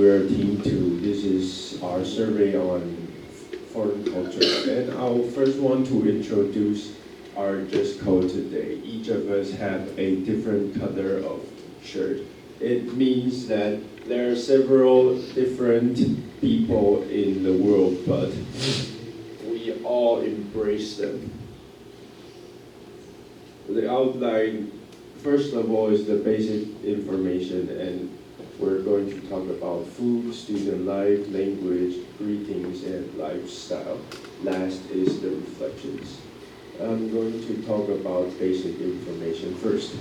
we're Team 2. This is our survey on foreign culture. And I'll first want to introduce our dress code today. Each of us have a different color of shirt. It means that there are several different people in the world, but we all embrace them. The outline, first of all, is the basic information, and we're going to talk about food, student life, language, greetings, and lifestyle. Last is the reflections. I'm going to talk about basic information first.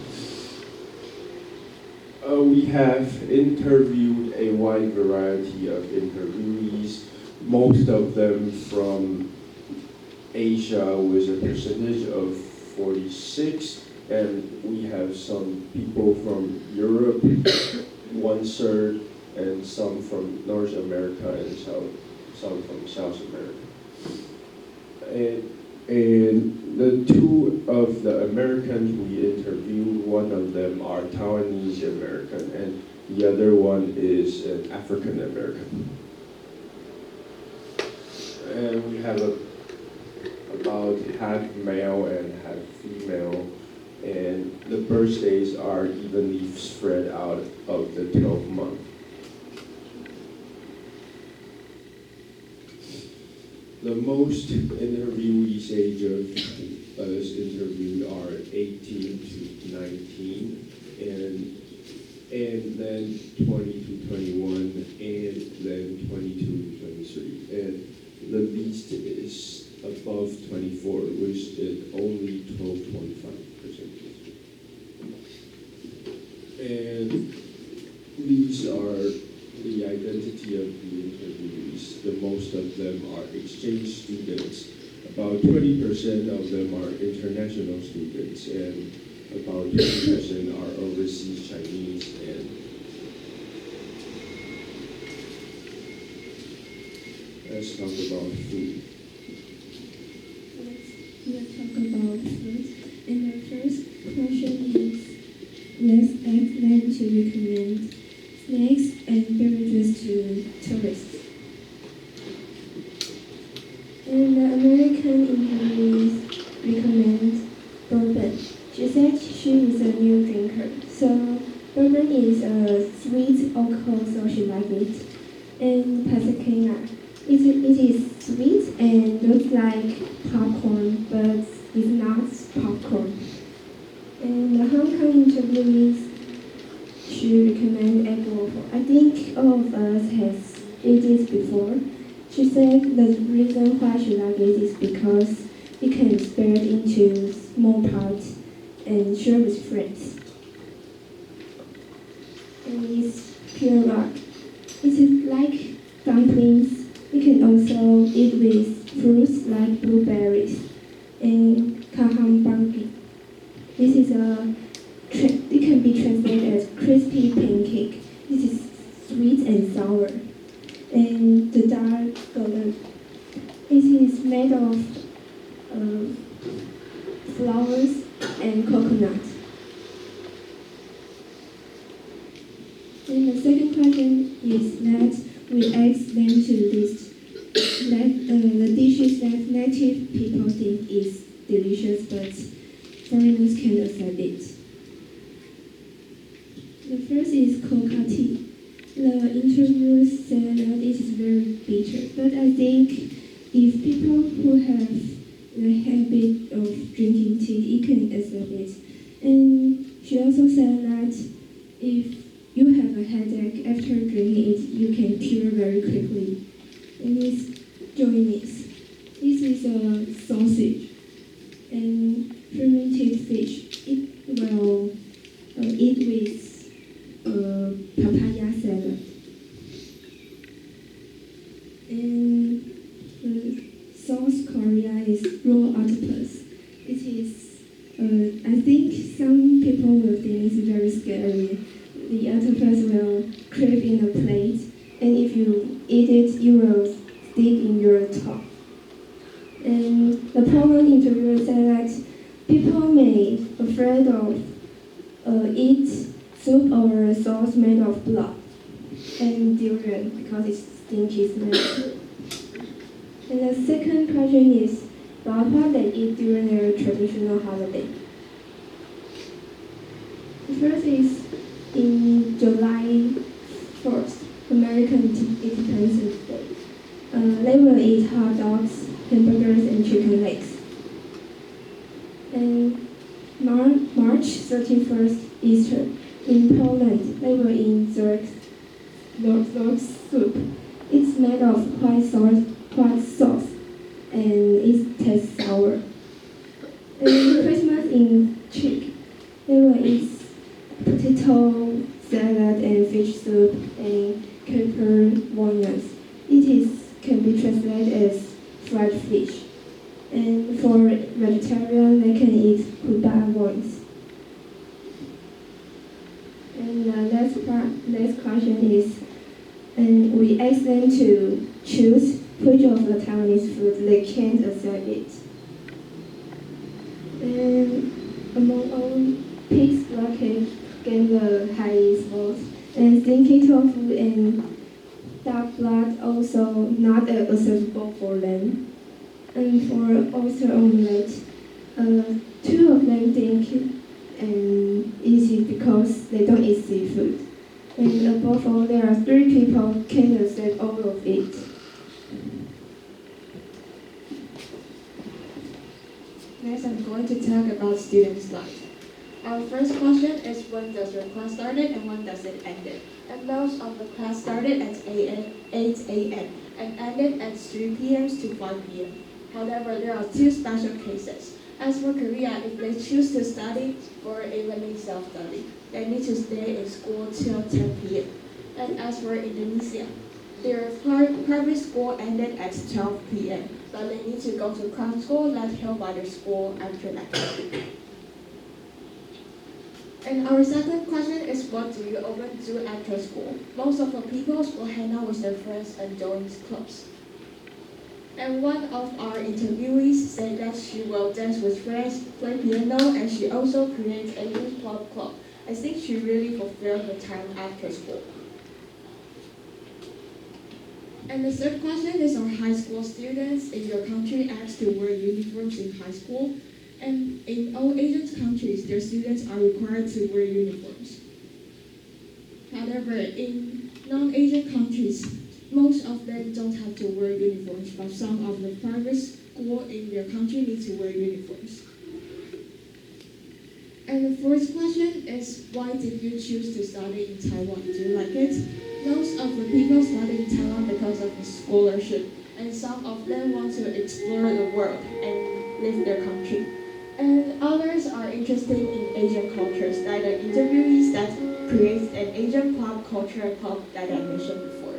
We have interviewed a wide variety of interviewees, most of them from Asia with a percentage of 46, and we have some people from Europe, 1/3, and some from North America and some from South America. And the two of the Americans we interviewed, one of them are Taiwanese American, and the other one is an African American. And we have about half male and half female, and the birthdays are evenly spread out of the 12 months. The most interviewees age of us interviewed are 18 to 19, and then 20 to 21, and then 22 to 23. And the least is above 24, which is only 12.5%. And these are the identity of the interviewees. The most of them are exchange students. About 20% of them are international students, and about 20% are overseas Chinese. And let's talk about food. Let's talk about food. And the first question is, let's ask them to recommend snacks and beverages to tourists. And the American interviewees recommend bourbon. She said she is a new drinker, so bourbon is a sweet alcohol, so she likes it. And Pasacana, it is sweet and looks like popcorn, but it's not popcorn. And the Hong Kong interviewees, she recommends egg waffle. I think all of us has eaten it before. She said the reason why she likes it is because it can be spared into small parts and share with friends. And it's pure rock. It is like dumplings. You can also eat with fruits like blueberries and kahambangi. This is it can be translated as crispy pancake. This is sweet and sour. And the dark golden. It is made of flowers and coconut. And the second question is that we ask them to list the dishes that native people think is delicious, but foreigners can accept it. The first is coca tea. The interviewers said that it is very bitter, but I think if people who have the habit of drinking tea, you can accept it. And she also said that if you have a headache after drinking it, you can cure very quickly. And it's joinings. This is a sausage and fermented fish. It will eat with papaya salad. And the South Korea is raw octopus. It is, I think some people will think it's very scary. The octopus will creep in a plate, and if you eat it, you will stick in your tongue. And the Poland interviewer said that people may afraid of eat soup or sauce made of blood. and durian because it's stinky smell. And the second question is about what they eat during their traditional holiday. The first is in July 4th, American Independence Day. They will eat hot dogs, hamburgers, and chicken legs. And March 31st, Easter. In Poland, they will eat zork soup. It's made of white sauce, and it tastes sour. And Christmas in Czech, they will eat potato salad and fish soup and caper walnuts. Can be translated as fried fish. And for vegetarian, they can eat huda worms. And the last question is, and we ask them to choose which of the Taiwanese food they can't accept it. And among all, pig's blood cake gained the highest votes, and stinky tofu and dark blood also not acceptable for them. And for oyster omelette, two of them think and easy because they don't eat seafood. And above all, there are 3 people can accept all of it. Next, I'm going to talk about students' life. Our first question is when does your class started and when does it end? And most of the class started at 8 a.m. and ended at 3 p.m. to 5 p.m. However, there are 2 special cases. As for Korea, if they choose to study or a learning self-study, they need to stay in school till 10 p.m. And as for Indonesia, their private school ended at 12 p.m., but they need to go to craft school that held by their school after that. And our second question is, what do you often do after school? Most of the people will hang out with their friends and join clubs. And one of our interviewees said that she will dance with friends, play piano, and she also creates a youth club. I think she really fulfilled her time after school. And the third question is, are high school students in your country asked to wear uniforms in high school? And in all Asian countries, their students are required to wear uniforms. However, in non-Asian countries, most of them don't have to wear uniforms, but some of the private schools in their country need to wear uniforms. And the fourth question is, why did you choose to study in Taiwan? Do you like it? Most of the people study in Taiwan because of the scholarship, and some of them want to explore the world and live their country. And others are interested in Asian cultures, like the interviewees that creates an Asian pop culture club that I mentioned before.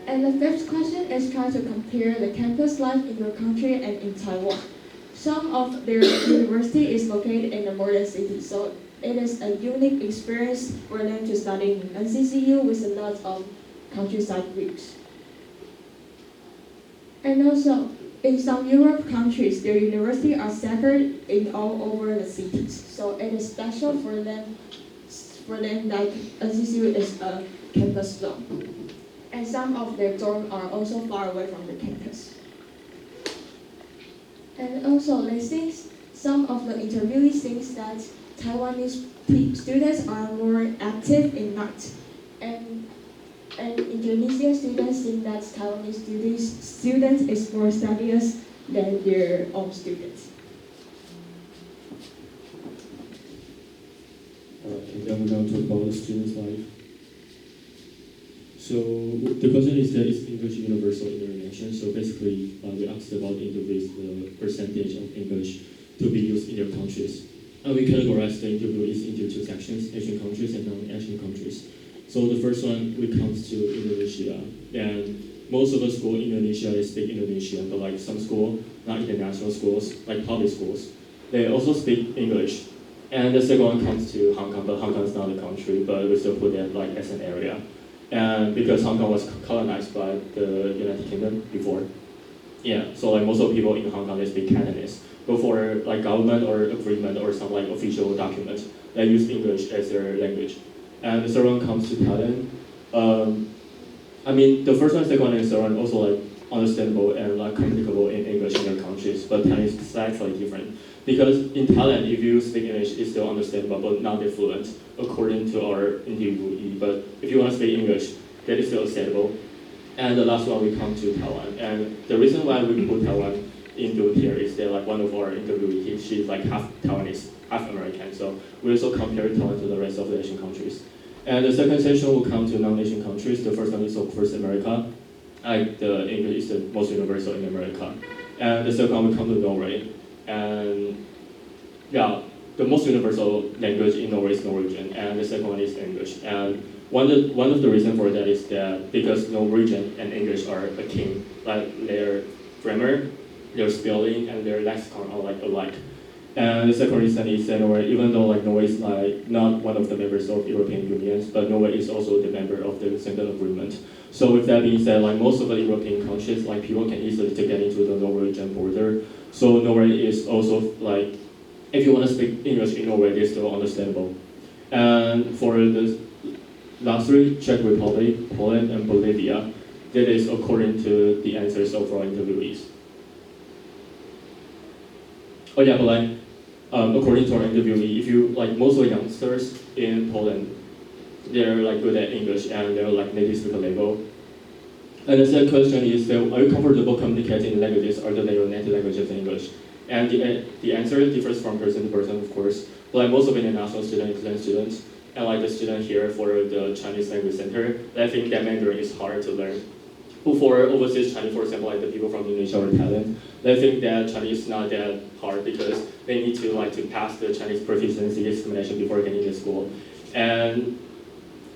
And the fifth question is try to compare the campus life in your country and in Taiwan. Some of their university is located in a modern city, so it is a unique experience for them to study in NCCU with a lot of countryside views. And also, in some Europe countries, their universities are scattered in all over the cities, so it is special for them that NCCU is a campus zone. And some of their dorms are also far away from the campus. And also, some of the interviewees think that Taiwanese students are more active in night, and Indonesian students think that Taiwanese students is more studious than their own students. And then we're going to talk about the student's life. So the question is that is English universal in your nation? So basically, we asked about the percentage of English to be used in their countries. And we categorize the interviewees into 2 sections, Asian countries and non-Asian countries. So the first one, we come to Indonesia. And most of the schools in Indonesia, they speak Indonesian, but like some schools, not international schools, like public schools, they also speak English. And the second one comes to Hong Kong, but Hong Kong is not a country, but we still put that like as an area. And because Hong Kong was colonized by the United Kingdom before. Yeah, so like most of the people in Hong Kong, they speak Cantonese. But for like government or agreement or some like official document, they use English as their language. And the third one comes to Thailand. I mean, the first one, second one, and third one also like understandable and like communicable in English in their countries, but Thailand is slightly different. Because in Thailand, if you speak English, it's still understandable, but not that fluent, according to our interviewee. But if you want to speak English, that is still acceptable. And the last one, we come to Taiwan. And the reason why we put Taiwan into here is that like one of our interviewees, she's like half Taiwanese, half American. So we also compare Taiwan to the rest of the Asian countries. And the second session will come to non-Asian countries. The first one is of course America. Like the English is the most universal in America. And the second one will come to Norway. And yeah, the most universal language in Norway is Norwegian, and the second one is English. And one of the reasons for that is that because Norwegian and English are akin, like their grammar, their spelling, and their lexicon are like alike. And the second reason is that Norway, even though like Norway is like not one of the members of European Union, but Norway is also the member of the Schengen Agreement. So with that being said, like most of the European countries, like people can easily to get into the Norwegian border. So Norway is also like, if you want to speak English in Norway, it's still understandable. And for the last three, Czech Republic, Poland, and Bolivia, that is according to the answers of our interviewees. Oh yeah, but like, according to our interviewee, if you like most of the youngsters in Poland, they're like good at English and they're like native speaker level. And the second question is that are you comfortable communicating in languages other than your native language of English? And the answer differs from person to person, of course. But like most of international students, excellent students, and like the student here for the Chinese Language Center, I think that Mandarin is hard to learn. But for overseas Chinese, for example, like the people from Indonesia or Thailand, they think that Chinese is not that hard because they need to pass the Chinese proficiency examination before getting to school. And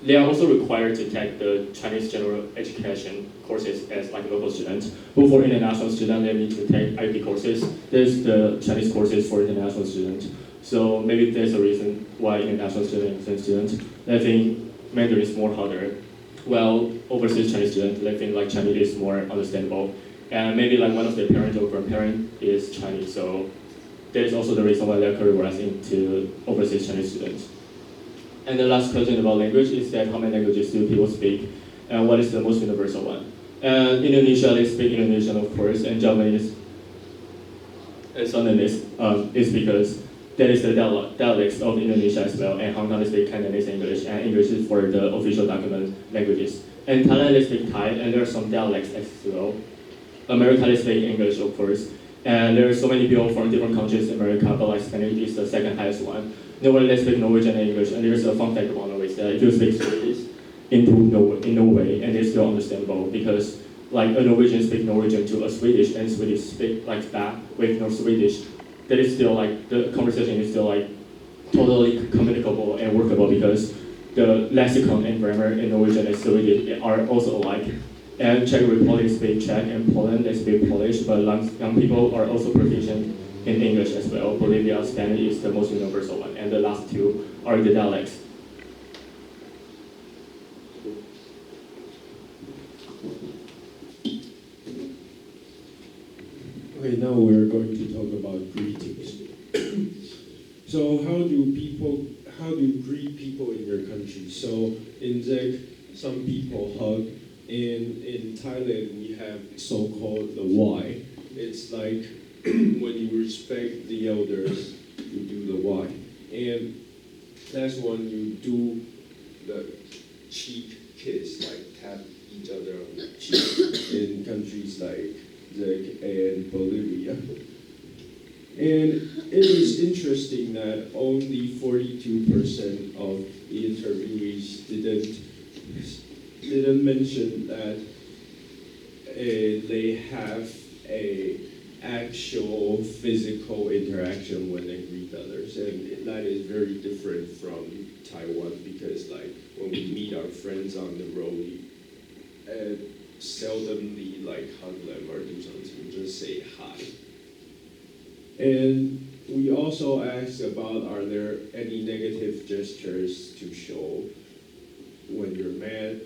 they are also required to take the Chinese general education courses as like local students. But for international students, they need to take IB courses. There's the Chinese courses for international students. So maybe there's a reason why international students and students, they think Mandarin is more harder. Well, overseas Chinese students, they think like Chinese is more understandable. And maybe like one of their parents or grandparents is Chinese. So that is also the reason why they're careerizing to overseas Chinese students. And the last question about language is that how many languages do people speak, and what is the most universal one? And Indonesia, they speak Indonesian, of course, and Javanese and Sundanese is because that is the dialects of Indonesia as well, and Hong Kong, they speak Cantonese English, and English is for the official document languages. And Thailand, they speak Thai, and there are some dialects as well. America, they speak English, of course, and there are so many people from different countries in America, but like Spanish is the second highest one. Nobody they speak Norwegian and English, and there's a fun fact about Norway that if you speak Swedish in Norway, and it's still understandable because like a Norwegian speak Norwegian to a Swedish, and Swedish speak like that with no Swedish, that is still like the conversation is still like totally communicable and workable because the lexicon and grammar in Norwegian and Swedish are also alike. And Czech Republic speak Czech, and Poland they speak Polish, but young people are also proficient in English as well. Bolivia, Spanish is the most universal one, and the last two are the dialects. Okay, now we're going to talk about greetings. So how do you greet people in your country? So in Czech, some people hug. In Thailand, we have so-called the Y. It's like when you respect the elders, you do the Y. And last one, you do the cheek kiss, like tap each other on the cheek in countries like Czech and Bolivia. And it is interesting that only 42% of the interviewees didn't mention that they have a actual physical interaction when they greet others, and that is very different from Taiwan because like when we meet our friends on the road, we seldomly like hug them or do something, just say hi. And we also asked about are there any negative gestures to show when you're mad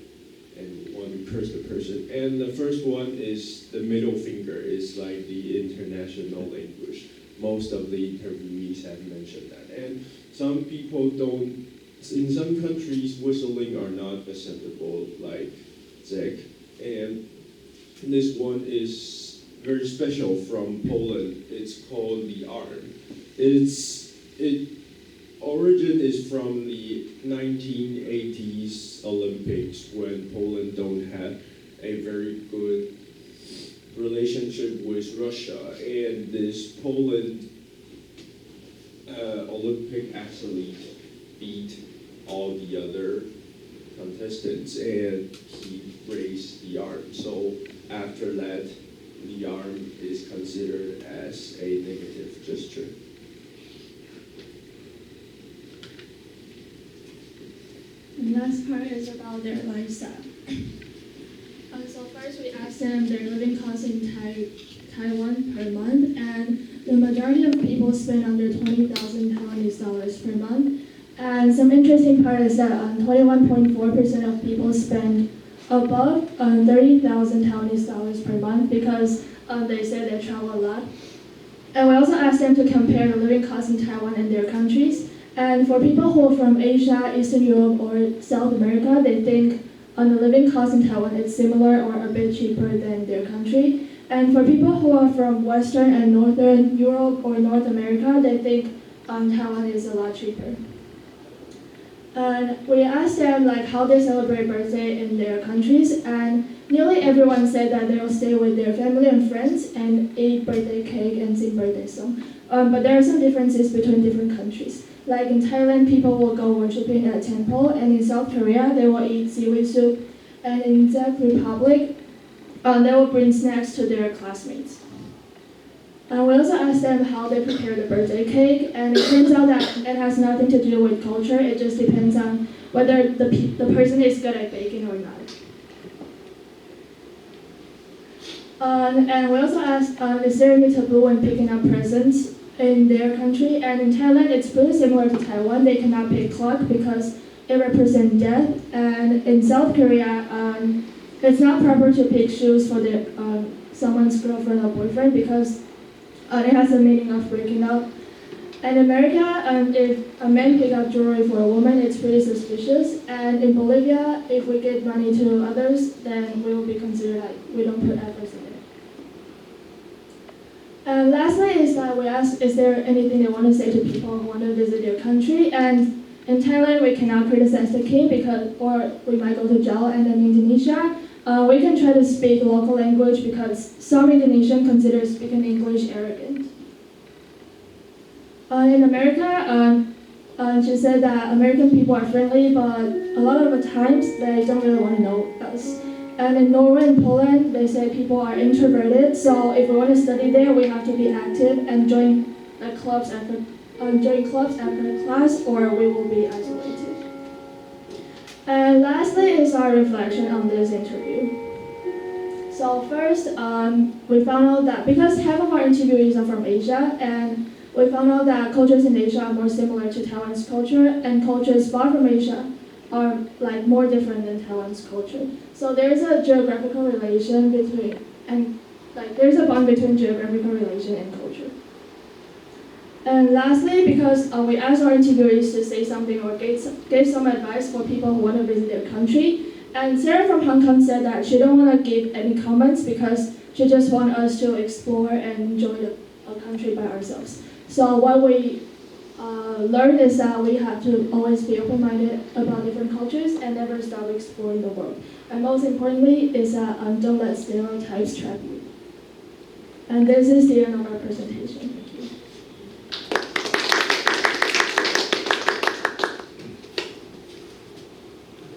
and you want to curse the person. And the first one is the middle finger is like the international language. Most of the interviewees have mentioned that. And some people don't in some countries, whistling are not acceptable, like Czech, and this one is very special from Poland. It's called the arm. It origin is from the 1980s Olympics when Poland don't have a very good relationship with Russia, and this Poland Olympic athlete beat all the other contestants, and he raised the arm. So after that, the arm is considered as a negative gesture. The last part is about their lifestyle. So first we asked them their living costs in Taiwan per month, and the majority of people spend under 20,000 Taiwanese dollars per month. And some interesting part is that 21.4% of people spend above 30,000 Taiwanese dollars per month because they say they travel a lot. And we also asked them to compare the living costs in Taiwan and their countries. And for people who are from Asia, Eastern Europe, or South America, they think the living cost in Taiwan is similar or a bit cheaper than their country. And for people who are from Western and Northern Europe or North America, they think Taiwan is a lot cheaper. And we asked them like how they celebrate birthday in their countries, and nearly everyone said that they will stay with their family and friends and eat birthday cake and sing birthday song. But there are some differences between different countries. Like in Thailand, people will go worshiping at a temple, and in South Korea, they will eat seaweed soup, and in Czech Republic, they will bring snacks to their classmates. We also asked them how they prepare the birthday cake, and it turns out that it has nothing to do with culture. It just depends on whether the person is good at baking or not. And we also asked, is there any taboo when picking up presents in their country? And in Thailand, it's pretty similar to Taiwan. They cannot pick clock because it represents death. And in South Korea, it's not proper to pick shoes for someone's girlfriend or boyfriend because it has the meaning of breaking up. And in America, if a man pick up jewelry for a woman, it's pretty suspicious. And in Bolivia, if we give money to others, then we will be considered like we don't put efforts in it. And lastly is that we asked, is there anything they want to say to people who want to visit their country? And in Thailand, we cannot criticize the king or we might go to jail. And in Indonesia, we can try to speak local language because some Indonesian consider speaking English arrogant. In America, she said that American people are friendly, but a lot of the times they don't really want to know us. And in Norway and Poland, they say people are introverted, so if we want to study there, we have to be active and join clubs after class, or we will be isolated. And lastly is our reflection on this interview. So first, we found out that because half of our interviewees are from Asia, and we found out that cultures in Asia are more similar to Taiwan's culture, and cultures far from Asia are like more different than Taiwan's culture. So there's a geographical relation there's a bond between geographical relation and culture. And lastly, because we asked our interviewees to say something or gave some advice for people who want to visit their country, and Sarah from Hong Kong said that she don't want to give any comments because she just wants us to explore and enjoy the country by ourselves. So what we learned is that we have to always be open-minded about different cultures and never stop exploring the world. And most importantly is that don't let stereotypes trap you. And this is the end of our presentation. Thank you.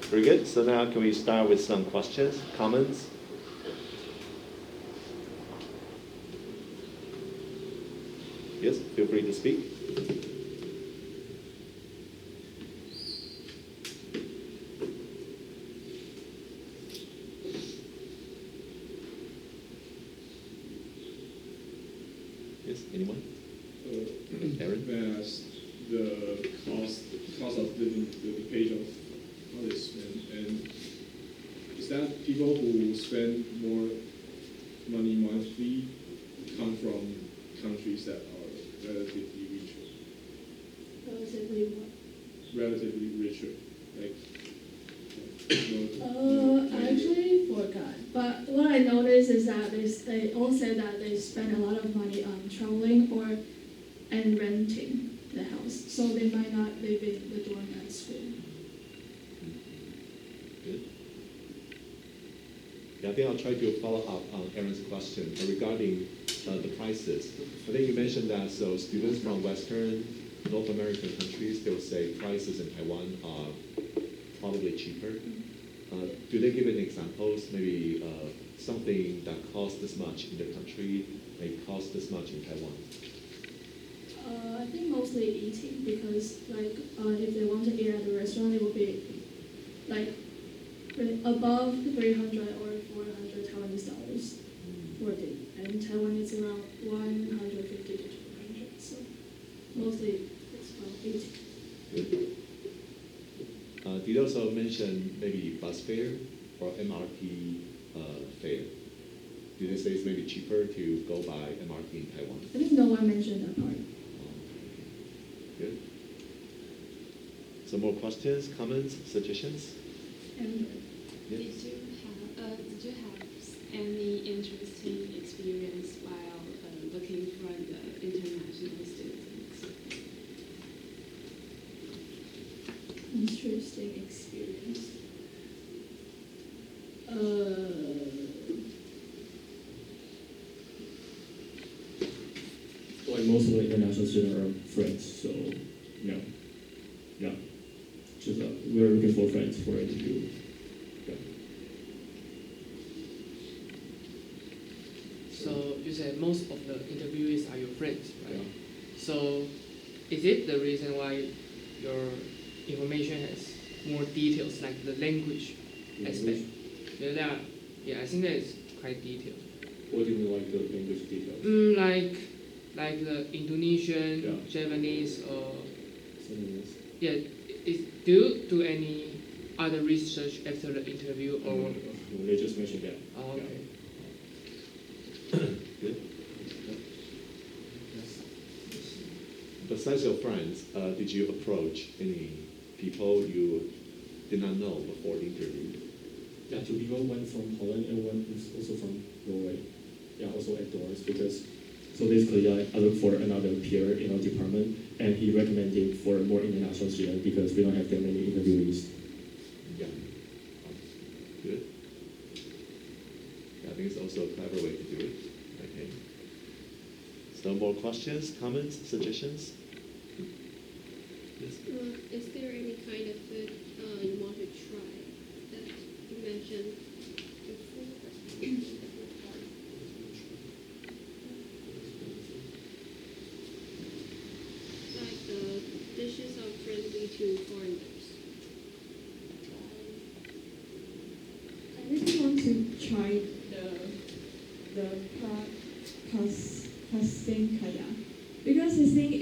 Very good. So now can we start with some questions, comments? Yes, feel free to speak. Yes, anyone? Aaron? May I ask the cost of living, the page of how they spend, and is that people who spend more money monthly come from countries that are relatively richer? Relatively what? relatively richer? Like, I actually forgot. But what I noticed is that they all said that they spend a lot of money on traveling and renting the house, so they might not live in the dorm at school. Good. Yeah, I think I'll try to follow up on Aaron's question regarding the prices. I think you mentioned that so students from Western, North American countries, they will say prices in Taiwan are probably cheaper. Do they give any examples? Maybe something that costs this much in the country may cost this much in Taiwan. I think mostly eating because if they want to eat at a restaurant, it will be like above 300 or 400 Taiwanese dollars for day. And in Taiwan, it's around 150 to 200. So mostly it's about eating. Good. Did you also mention maybe bus fare or MRT fare? Did they say it's maybe cheaper to go by MRT in Taiwan? I think no one mentioned that part. Good. Some more questions, comments, suggestions? And Yeah. Did you have any interesting experience while looking for the international students? interesting experience. Like most of the international students are friends, so no, yeah. Just we're looking for friends for interview. Yeah. So you said most of the interviewees are your friends, right? Yeah. So is it the reason why your information has more details, like the language aspect? Yeah, I think that is quite detailed. What do you mean, like the language details? Like the Indonesian, Yeah. Japanese, or Something yeah. Do you do any other research after the interview or? They just mentioned that. Oh, okay. Good. Besides your friends, did you approach any people you did not know before the interview? Yeah, two people, one from Holland and one is also from Norway. Yeah, also at doors because, so basically I look for another peer in our department and he recommended for more international students because we don't have that many interviewees. Yeah. Good. Yeah, I think it's also a clever way to do it. Okay. So more questions, comments, suggestions? Yes. Is there any kind of food you want to try that you mentioned before? Like the dishes are friendly to foreigners. I really want to try the pastinkaya because I think it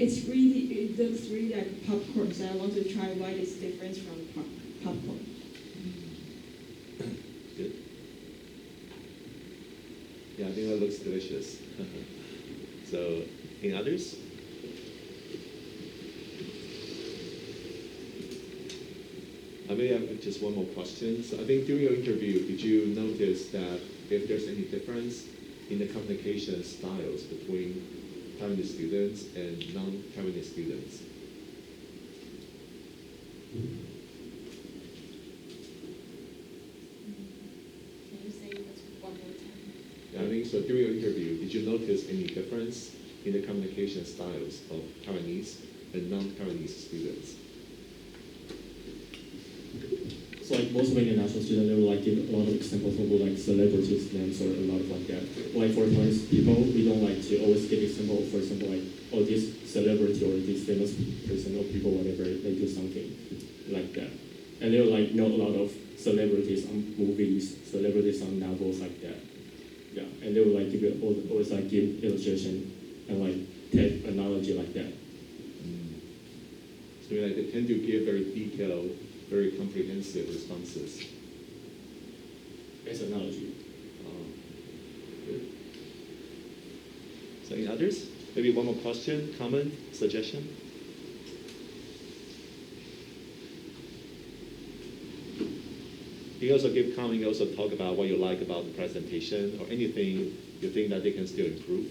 looks really like popcorn. So I want to try why it's different from popcorn. Good. Yeah, I think that looks delicious. So, any others? I may have just one more question. So I think during your interview, did you notice that if there's any difference in the communication styles between Taiwanese students and non-Taiwanese students? Can you say this one more time? Yeah, I think so. During your interview, did you notice any difference in the communication styles of Taiwanese and non-Taiwanese students? So like most of the international students, they will like give a lot of examples of like celebrities names or a lot of like that. Like for Taiwanese people, we don't like to always give example. For example, like oh this celebrity or this famous person or people whatever they do something like that, and they will like know a lot of celebrities on movies, celebrities on novels like that. Yeah, and they will like give it always like give illustration and like take analogy like that. So like, they tend to give very detailed, very comprehensive responses. As analogy. Good. So any others? Maybe one more question, comment, suggestion? you also give comment, you also talk about what you like about the presentation or anything you think that they can still improve.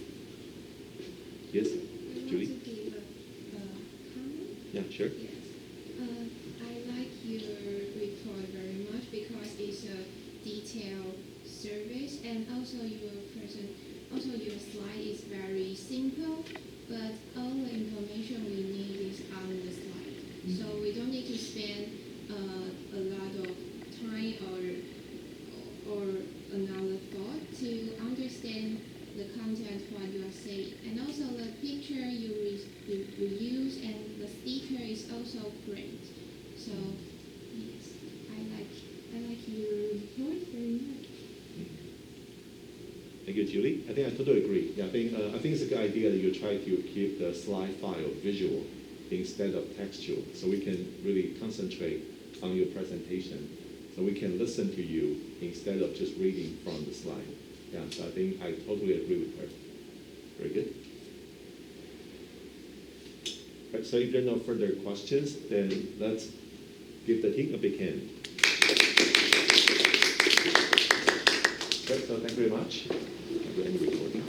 Yes, Julie? I want to give a comment. Yeah, sure. Yes. I like your report very much because it's a detailed service, and also your slide is very simple, but all the information we need is on the slide. So we don't need to spend a lot of time or another thought to understand the content what you are saying. And also the picture you use and the sticker is also great. So yes, I like your report very much. Thank you, Julie. I think I totally agree. Yeah, I think it's a good idea that you try to keep the slide file visual instead of textual, so we can really concentrate on your presentation, so we can listen to you instead of just reading from the slide. Yeah, so I think I totally agree with her. Very good. Right, so if there are no further questions, then let's give the team a big hand. Right, so thank you very much. We're recording.